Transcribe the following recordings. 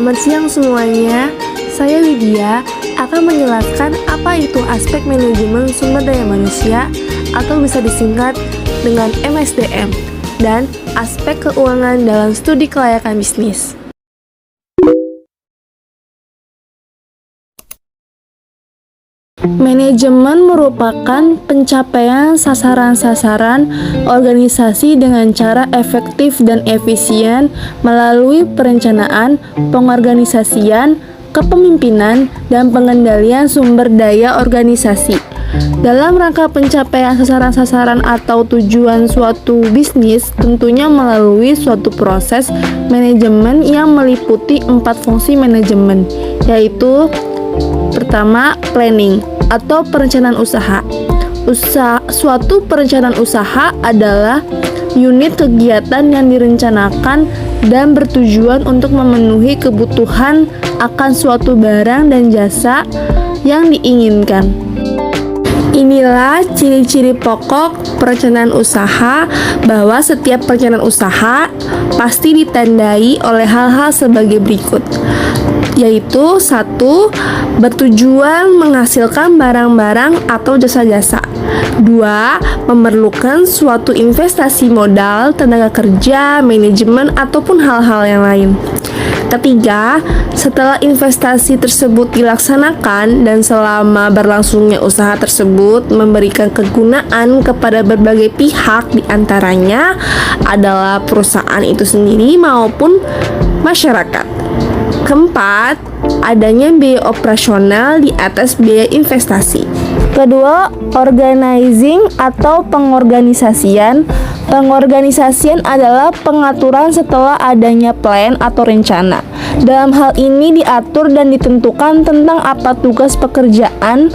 Selamat siang semuanya, saya Widya akan menjelaskan apa itu aspek manajemen sumber daya manusia atau bisa disingkat dengan MSDM dan aspek keuangan dalam studi kelayakan bisnis. Manajemen merupakan pencapaian sasaran-sasaran organisasi dengan cara efektif dan efisien melalui perencanaan, pengorganisasian, kepemimpinan, dan pengendalian sumber daya organisasi. Dalam rangka pencapaian sasaran-sasaran atau tujuan suatu bisnis, tentunya melalui suatu proses manajemen yang meliputi 4 fungsi manajemen, yaitu pertama, planning atau perencanaan usaha. Suatu perencanaan usaha adalah unit kegiatan yang direncanakan dan bertujuan untuk memenuhi kebutuhan akan suatu barang dan jasa yang diinginkan. Inilah ciri-ciri pokok perencanaan usaha, bahwa setiap perencanaan usaha pasti ditandai oleh hal-hal sebagai berikut, yaitu 1. Bertujuan menghasilkan barang-barang atau jasa-jasa. 2. Memerlukan suatu investasi modal, tenaga kerja, manajemen, ataupun hal-hal yang lain. 3. Setelah investasi tersebut dilaksanakan dan selama berlangsungnya usaha tersebut memberikan kegunaan kepada berbagai pihak, diantaranya adalah perusahaan itu sendiri maupun masyarakat. 4. Adanya biaya operasional di atas biaya investasi. Kedua, organizing atau pengorganisasian. Pengorganisasian adalah pengaturan setelah adanya plan atau rencana. Dalam hal ini diatur dan ditentukan tentang apa tugas pekerjaan,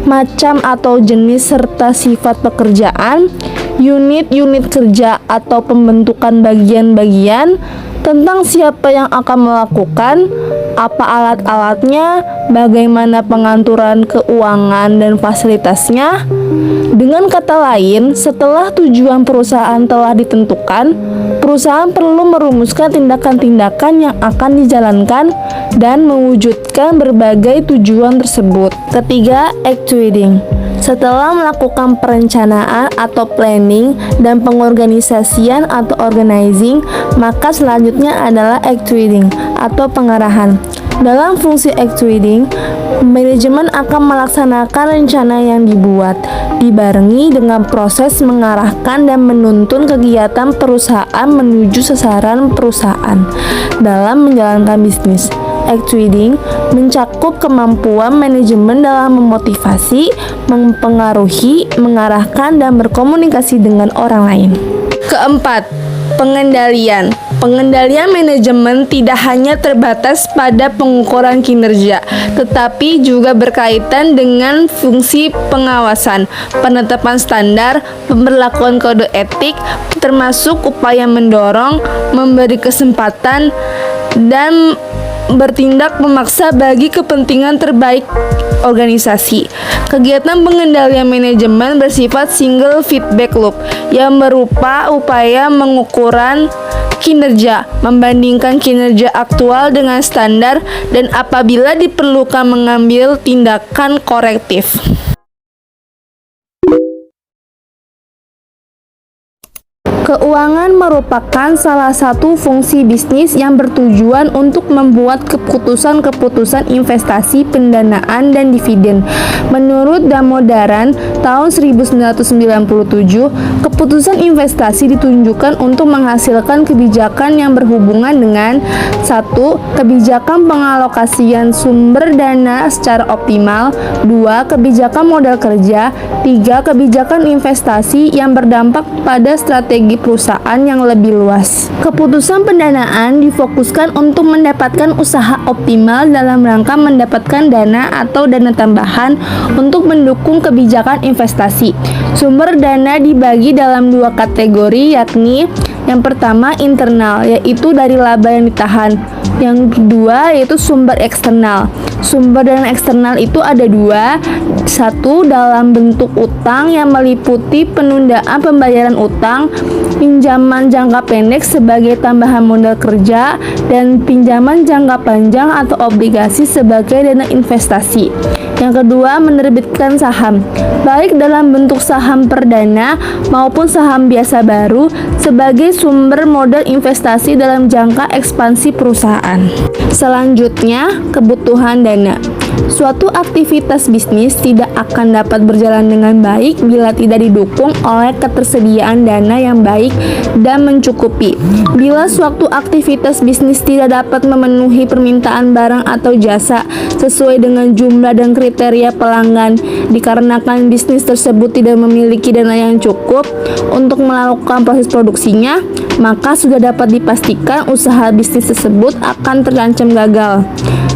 macam atau jenis serta sifat pekerjaan, unit-unit kerja atau pembentukan bagian-bagian, tentang siapa yang akan melakukan, apa alat-alatnya, bagaimana pengaturan keuangan dan fasilitasnya. Dengan kata lain, setelah tujuan perusahaan telah ditentukan, perusahaan perlu merumuskan tindakan-tindakan yang akan dijalankan dan mewujudkan berbagai tujuan tersebut. Ketiga, actuating. Setelah melakukan perencanaan atau planning dan pengorganisasian atau organizing, maka selanjutnya adalah actuating atau pengarahan. Dalam fungsi actuating, manajemen akan melaksanakan rencana yang dibuat, dibarengi dengan proses mengarahkan dan menuntun kegiatan perusahaan menuju sasaran perusahaan dalam menjalankan bisnis. Actuating mencakup kemampuan manajemen dalam memotivasi, mempengaruhi, mengarahkan, dan berkomunikasi dengan orang lain. Keempat, pengendalian. Pengendalian manajemen tidak hanya terbatas pada pengukuran kinerja, tetapi juga berkaitan dengan fungsi pengawasan, penetapan standar, pemberlakuan kode etik, termasuk upaya mendorong, memberi kesempatan, dan bertindak memaksa bagi kepentingan terbaik organisasi. Kegiatan pengendalian manajemen bersifat single feedback loop yang berupa upaya mengukuran kinerja, membandingkan kinerja aktual dengan standar, dan apabila diperlukan mengambil tindakan korektif. Keuangan merupakan salah satu fungsi bisnis yang bertujuan untuk membuat keputusan-keputusan investasi, pendanaan, dan dividen. Menurut Damodaran tahun 1997, keputusan investasi ditunjukkan untuk menghasilkan kebijakan yang berhubungan dengan 1. Kebijakan pengalokasian sumber dana secara optimal. 2. Kebijakan modal kerja. 3. Kebijakan investasi yang berdampak pada strategi perusahaan yang lebih luas. Keputusan pendanaan difokuskan untuk mendapatkan usaha optimal dalam rangka mendapatkan dana atau dana tambahan untuk mendukung kebijakan investasi. Sumber dana dibagi dalam 2 kategori, yakni yang pertama internal, yaitu dari laba yang ditahan. Yang kedua yaitu sumber eksternal. Sumber dana eksternal itu ada dua. Satu, dalam bentuk utang yang meliputi penundaan pembayaran utang, pinjaman jangka pendek sebagai tambahan modal kerja, dan pinjaman jangka panjang atau obligasi sebagai dana investasi. Yang kedua, menerbitkan saham, baik dalam bentuk saham perdana maupun saham biasa baru sebagai sumber modal investasi dalam jangka ekspansi perusahaan. Selanjutnya, kebutuhan dana. Suatu aktivitas bisnis tidak akan dapat berjalan dengan baik bila tidak didukung oleh ketersediaan dana yang baik dan mencukupi. Bila suatu aktivitas bisnis tidak dapat memenuhi permintaan barang atau jasa sesuai dengan jumlah dan kriteria pelanggan, dikarenakan bisnis tersebut tidak memiliki dana yang cukup untuk melakukan proses produksinya, maka sudah dapat dipastikan usaha bisnis tersebut akan terancam gagal.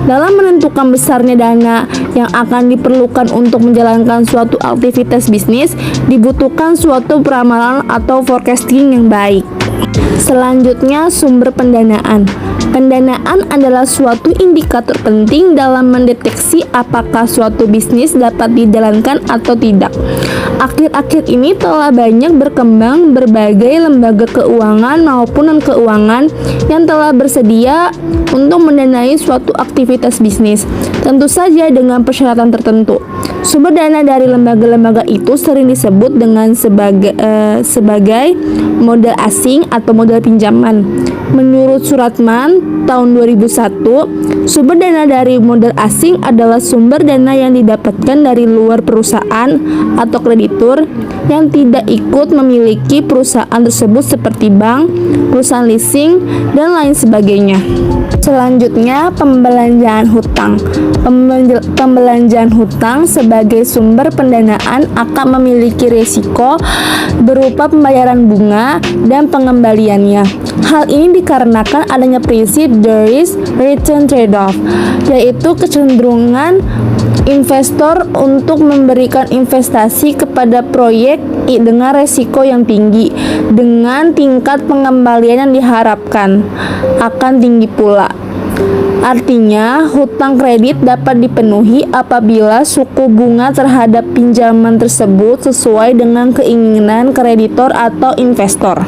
Dalam menentukan besarnya dana yang akan diperlukan untuk menjalankan suatu aktivitas bisnis, dibutuhkan suatu peramalan atau forecasting yang baik. Selanjutnya, sumber pendanaan. Pendanaan adalah suatu indikator penting dalam mendeteksi apakah suatu bisnis dapat dijalankan atau tidak. Akhir-akhir ini telah banyak berkembang berbagai lembaga keuangan maupun non-keuangan yang telah bersedia untuk mendanai suatu aktivitas bisnis, tentu saja dengan persyaratan tertentu. Sumber dana dari lembaga-lembaga itu sering disebut dengan sebagai modal asing atau modal pinjaman. Menurut Suratman tahun 2001, sumber dana dari modal asing adalah sumber dana yang didapatkan dari luar perusahaan atau kreditur yang tidak ikut memiliki perusahaan tersebut seperti bank, perusahaan leasing, dan lain sebagainya. Selanjutnya, pembelanjaan hutang. Pembelanjaan hutang sebagai sumber pendanaan akan memiliki risiko berupa pembayaran bunga dan pengembaliannya. Hal ini dikarenakan adanya prinsip the risk-return trade-off, yaitu kecenderungan investor untuk memberikan investasi kepada proyek dengan resiko yang tinggi, dengan tingkat pengembalian yang diharapkan akan tinggi pula. Artinya, hutang kredit dapat dipenuhi apabila suku bunga terhadap pinjaman tersebut sesuai dengan keinginan kreditor atau investor.